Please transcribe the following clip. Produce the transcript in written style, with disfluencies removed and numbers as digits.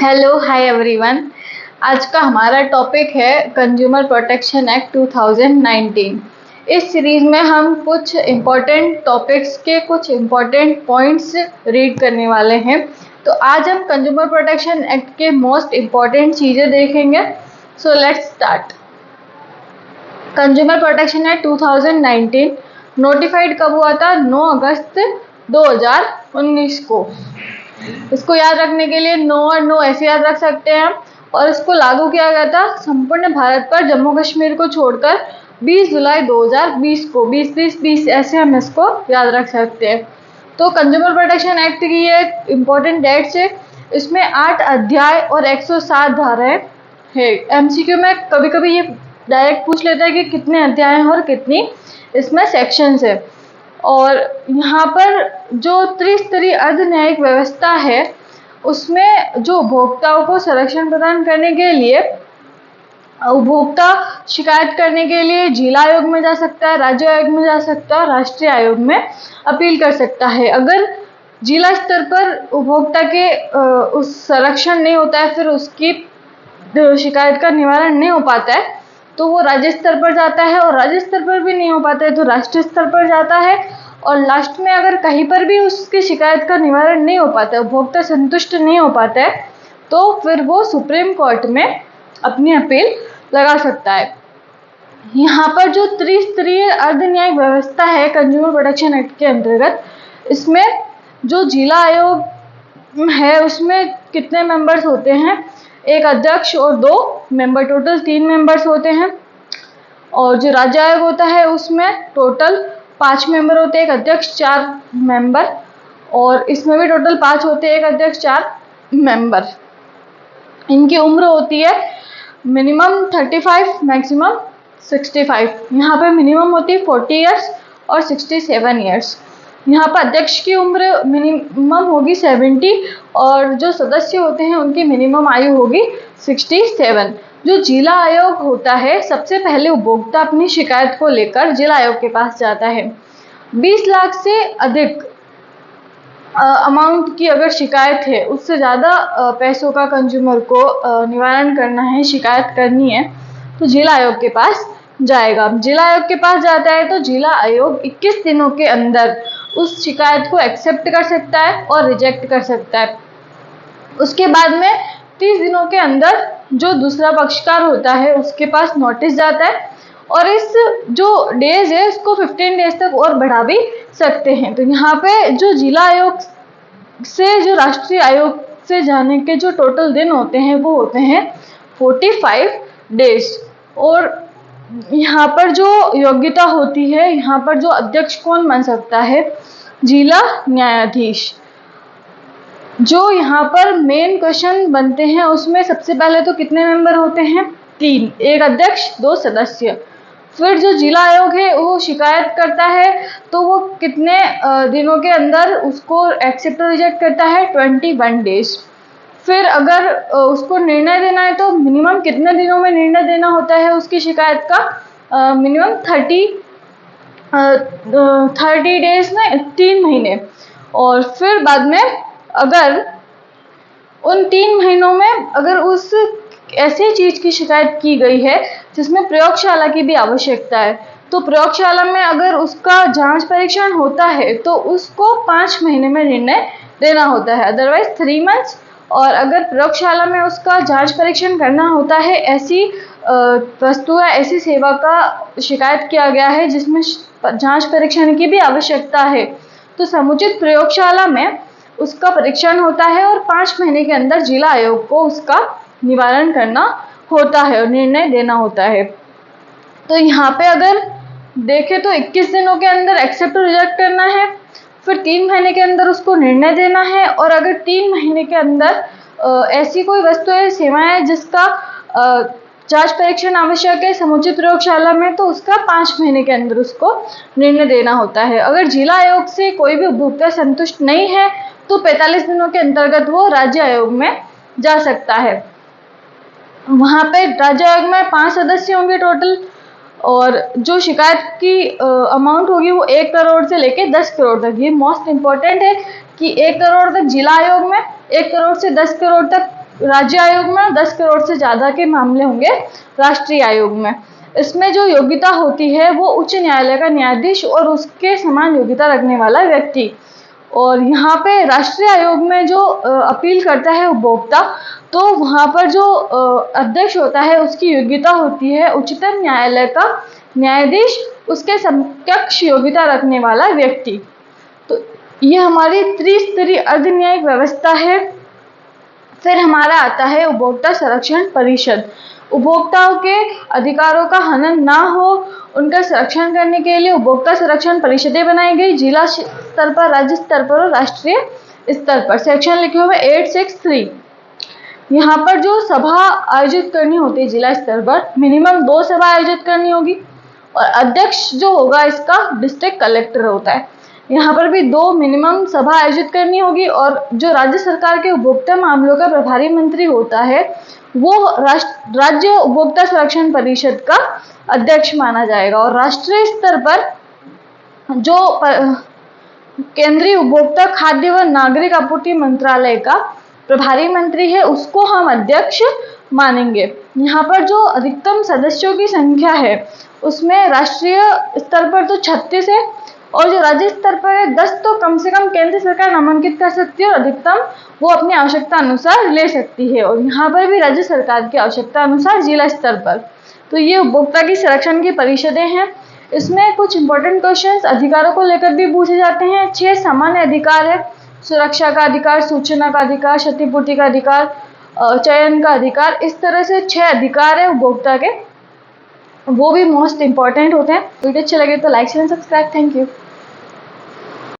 Hello hi everyone. आज का हमारा टॉपिक है कंज्यूमर प्रोटेक्शन एक्ट 2019। इस सीरीज में हम कुछ इम्पोर्टेंट टॉपिक्स के कुछ इम्पोर्टेंट पॉइंट्स रीड करने वाले हैं। तो आज हम कंज्यूमर प्रोटेक्शन एक्ट के मोस्ट इम्पोर्टेंट चीज़ें देखेंगे। So let's start. Consumer protection act 2019 notified कब हुआ था? 9 अगस्त 2019 को। इसको याद रखने के लिए 9 और 9 ऐसे याद रख सकते हैं और इसको लागू किया गया था संपूर्ण भारत पर, जम्मू कश्मीर को छोड़कर 20 जुलाई 2020 को। 20 ऐसे हम इसको याद रख सकते हैं। तो कंज्यूमर प्रोटेक्शन एक्ट की ये इम्पोर्टेंट डेट्स है। इसमें 8 अध्याय और 107 धाराएं है। एमसीक्यू में कभी कभी ये डायरेक्ट पूछ लेता है कि कितने अध्याय हैं और कितनी इसमें सेक्शंस है। और यहाँ पर जो त्रिस्तरीय अर्ध न्यायिक व्यवस्था है उसमें जो उपभोक्ताओं को संरक्षण प्रदान करने के लिए उपभोक्ता शिकायत करने के लिए जिला आयोग में जा सकता है, राज्य आयोग में जा सकता है, राष्ट्रीय आयोग में अपील कर सकता है। अगर जिला स्तर पर उपभोक्ता के उस संरक्षण नहीं होता है, फिर उसकी शिकायत का निवारण नहीं हो पाता है, तो वो राज्य स्तर पर जाता है, और राज्य स्तर पर भी नहीं हो पाता है तो राष्ट्रीय स्तर पर जाता है, और लास्ट में अगर कहीं पर भी उसकी शिकायत का निवारण नहीं हो पाता है, उपभोक्ता संतुष्ट नहीं हो पाता है, तो फिर वो सुप्रीम कोर्ट में अपनी अपील लगा सकता है। यहाँ पर जो त्रिस्तरीय अर्ध न्यायिक व्यवस्था है कंज्यूमर प्रोटेक्शन एक्ट के अंतर्गत, इसमें जो जिला आयोग है उसमें कितने मेंबर्स होते हैं? एक अध्यक्ष और 2 मेंबर, टोटल 3 मेंबर्स होते हैं। और जो राज्य आयोग होता है उसमें टोटल 5 मेंबर होते हैं, एक अध्यक्ष 4 मेंबर, और इसमें भी टोटल 5 होते हैं, एक अध्यक्ष 4 मेंबर। इनकी उम्र होती है मिनिमम 35, मैक्सिमम 65। यहाँ पे मिनिमम होती है 40 ईयर्स और 67 ईयर्स। यहाँ पर अध्यक्ष की उम्र मिनिमम होगी 70 और जो सदस्य होते हैं उनकी मिनिमम आयु होगी 67। जो जिला आयोग होता है, सबसे पहले उपभोक्ता अपनी शिकायत को लेकर जिला आयोग के पास जाता है। 20 लाख से अधिक अमाउंट की अगर शिकायत है, उससे ज़्यादा पैसों का कंज्यूमर को निवारण करना है, शिकायत करनी है, तो जिला आयोग के पास जाएगा। जिला आयोग के पास जाता है तो जिला आयोग 21 दिनों के अंदर उस शिकायत को एक्सेप्ट कर सकता है और रिजेक्ट कर सकता है। उसके बाद में 30 दिनों के अंदर जो दूसरा पक्षकार होता है उसके पास नोटिस जाता है, और इस जो डेज है उसको 15 डेज तक और बढ़ा भी सकते हैं। तो यहाँ पे जो जिला आयोग से जो राष्ट्रीय आयोग से जाने के जो टोटल दिन होते हैं वो होते हैं 45 डेज। और यहाँ पर जो योग्यता होती है, यहाँ पर जो अध्यक्ष कौन बन सकता है? जिला न्यायाधीश। जो यहाँ पर मेन क्वेश्चन बनते हैं उसमें सबसे पहले तो कितने मेंबर होते हैं? 3, एक अध्यक्ष 2 सदस्य। फिर जो जिला आयोग है वो शिकायत करता है तो वो कितने दिनों के अंदर उसको एक्सेप्ट रिजेक्ट करता है? 21 डेज। फिर अगर उसको निर्णय देना है तो मिनिमम कितने दिनों में निर्णय देना होता है उसकी शिकायत का? मिनिमम 30 डेज में 3 महीने। और फिर बाद में अगर उन 3 महीनों में अगर उस ऐसी चीज़ की शिकायत की गई है जिसमें प्रयोगशाला की भी आवश्यकता है, तो प्रयोगशाला में अगर उसका जांच परीक्षण होता है तो उसको 5 महीने में निर्णय देना होता है, अदरवाइज 3 मंथ्स। और अगर प्रयोगशाला में उसका जांच परीक्षण करना होता है, ऐसी वस्तु या ऐसी सेवा का शिकायत किया गया है जिसमें जांच परीक्षण की भी आवश्यकता है, तो समुचित प्रयोगशाला में उसका परीक्षण होता है और 5 महीने के अंदर जिला आयोग को उसका निवारण करना होता है और निर्णय देना होता है। तो यहाँ पे अगर देखें तो 21 दिनों के अंदर एक्सेप्ट रिजेक्ट करना है, फिर 3 महीने के अंदर उसको निर्णय देना है, और अगर 3 महीने के अंदर ऐसी कोई वस्तु है, सेवाएं है जिसका जांच परीक्षण आवश्यक है समुचित प्रयोगशाला में, तो उसका 5 महीने के अंदर उसको निर्णय देना होता है। अगर जिला आयोग से कोई भी उपभोक्ता संतुष्ट नहीं है तो 45 दिनों के अंतर्गत वो राज्य आयोग में जा सकता है। वहाँ पे राज्य आयोग में 5 सदस्य होंगे टोटल, और जो शिकायत की अमाउंट होगी वो 1 करोड़ से लेके 10 करोड़ तक। ये मोस्ट इम्पोर्टेंट है कि 1 करोड़ तक जिला आयोग में, 1 करोड़ से 10 करोड़ तक राज्य आयोग में 10 करोड़ से ज़्यादा के मामले होंगे राष्ट्रीय आयोग में। इसमें जो योग्यता होती है वो उच्च न्यायालय का न्यायाधीश और उसके समान योग्यता रखने वाला व्यक्ति। और यहाँ पे राष्ट्रीय आयोग में जो अपील करता है उपभोक्ता, तो वहाँ पर जो अध्यक्ष होता है उसकी योग्यता होती है उच्चतम न्यायालय का न्यायाधीश, उसके समकक्ष योग्यता रखने वाला व्यक्ति। तो ये हमारी त्रिस्तरीय अर्ध न्यायिक व्यवस्था है। फिर हमारा आता है उपभोक्ता संरक्षण परिषद। उपभोक्ताओं के अधिकारों का हनन ना हो, उनका संरक्षण करने के लिए उपभोक्ता संरक्षण परिषदें बनाई गई, जिला स्तर पर, राज्य स्तर पर और राष्ट्रीय स्तर पर। सेक्शन लिखे हुए 863। यहाँ पर जो सभा आयोजित करनी होती है जिला स्तर पर, मिनिमम 2 सभा आयोजित करनी होगी और अध्यक्ष जो होगा इसका डिस्ट्रिक्ट कलेक्टर होता है। यहाँ पर भी 2 मिनिमम सभा आयोजित करनी होगी और जो राज्य सरकार के उपभोक्ता मामलों का प्रभारी मंत्री होता है वो राज्य उपभोक्ता संरक्षण परिषद का अध्यक्ष माना जाएगा। और राष्ट्रीय स्तर पर जो केंद्रीय उपभोक्ता खाद्य व नागरिक आपूर्ति मंत्रालय का प्रभारी मंत्री है उसको हम अध्यक्ष मानेंगे। यहाँ पर जो अधिकतम सदस्यों की संख्या है उसमें राष्ट्रीय स्तर पर तो 36 है और जो राज्य स्तर पर है 10, तो कम से कम केंद्र सरकार नामांकित कर सकती है और अधिकतम वो अपनी आवश्यकता अनुसार ले सकती है। और यहाँ पर भी राज्य सरकार की आवश्यकता अनुसार जिला स्तर पर। तो ये उपभोक्ता की संरक्षण की परिषदें हैं। इसमें कुछ इंपॉर्टेंट क्वेश्चंस अधिकारों को लेकर भी पूछे जाते हैं। 6 सामान्य अधिकार है, सुरक्षा का अधिकार, सूचना का अधिकार, क्षतिपूर्ति का अधिकार, चयन का अधिकार। इस तरह से 6 अधिकार है उपभोक्ता के, वो भी मोस्ट इंपॉर्टेंट होते हैं। वीडियो अच्छे लगे तो like share subscribe. Thank you.